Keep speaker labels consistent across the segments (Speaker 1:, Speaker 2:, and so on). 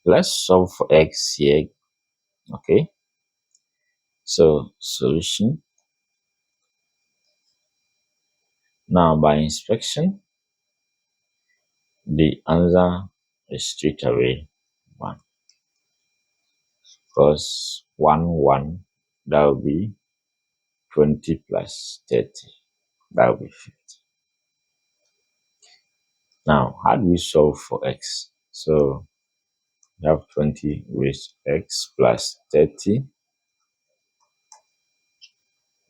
Speaker 1: Let's solve for x here. Okay, so solution. Now by inspection, the answer is straight away 1, because 1 that will be 20 plus 30, that will be 50. Now how do we solve for x? So we have 20 raised to x plus 30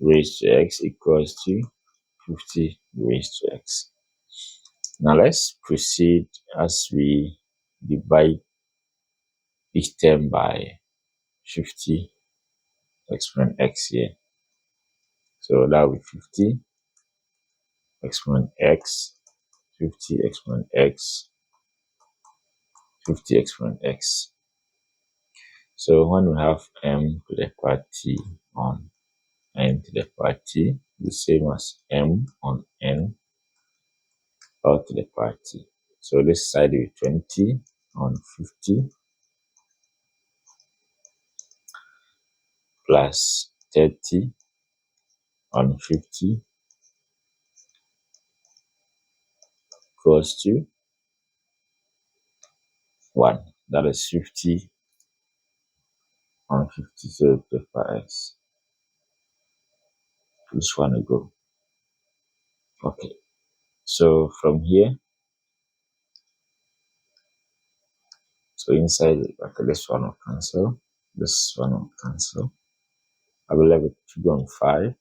Speaker 1: raised to x equals to 50 raised to x. Now let's proceed as we divide each term by 50 exponent x here. So that will be 50 exponent x, 50 exponent x, 50 exponent x. So when we have m to the power t on n to the power t, the same as m on n all to the power t. So this side will be 20 on 50 plus 30 on 50 equals to 1. That is 50 on 50. So the power x. This one will go. Okay. So from here, so inside, okay, this one will cancel. This one will cancel. I will leave it 2 on 5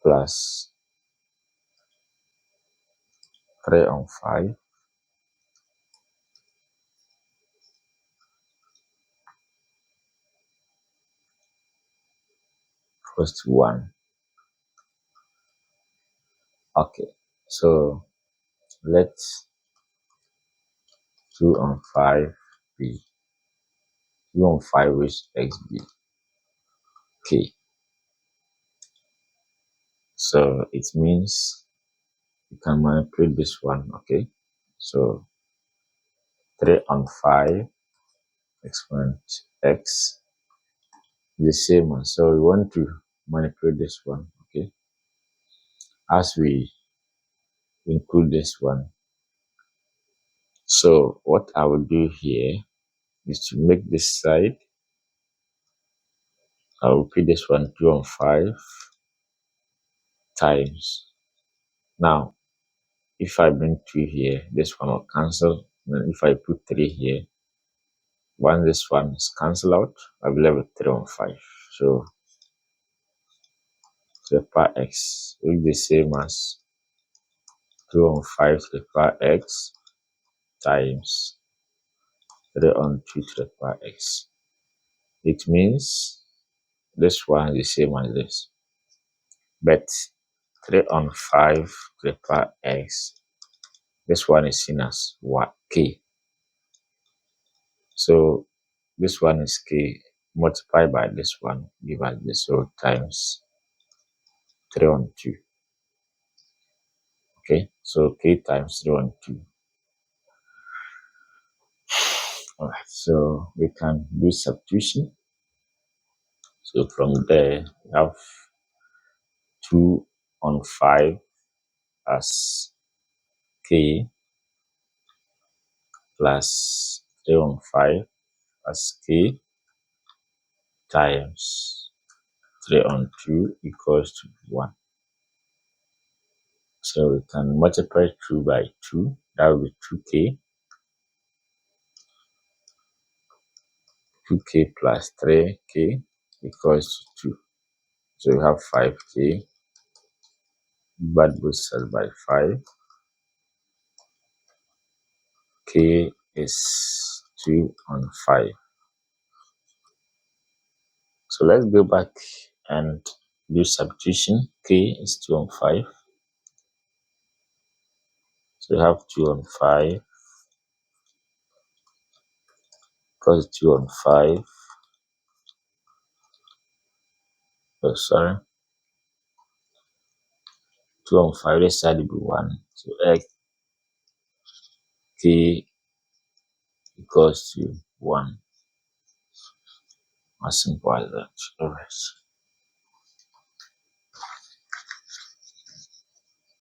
Speaker 1: plus 3 on 5 equals to 1. Okay. So let 2 on 5 be 2 on 5 raised to x be k. So it means you can manipulate this one. Okay. So 3 on 5 exponent x the same one. So we want to manipulate this one. Okay. As we include this one. So what I will do here is to make this side, I will put this one 2 on 5 times. Now, if I bring 2 here, this one will cancel. And if I put 3 here, once this one is cancelled out, I will have a 3 on 5. So the power x will be the same as 2 on 5 to the power x times 3 on 2 to the power x. It means this one is the same as this. But 3 on 5 to the power x, this one is seen as what? K. So this one is k multiplied by this one, give us this, so times 3 on 2. Okay, so k times 3 on 2. Alright, so we can do substitution. So from there, we have 2 on 5 as k plus 3 on 5 as k times 3 on 2 equals to 1. So we can multiply 2 by 2. That will be 2k. 2k plus 3k equals to 2. So we have 5k. Divide both sides by 5. K is 2 on 5. So let's go back and do substitution. K is 2 on 5. So we have 2 on 5 plus 2 on 5. Oh, sorry. 2 on 5, let's side it with 1. So k equals to 1. As simple as that. All right.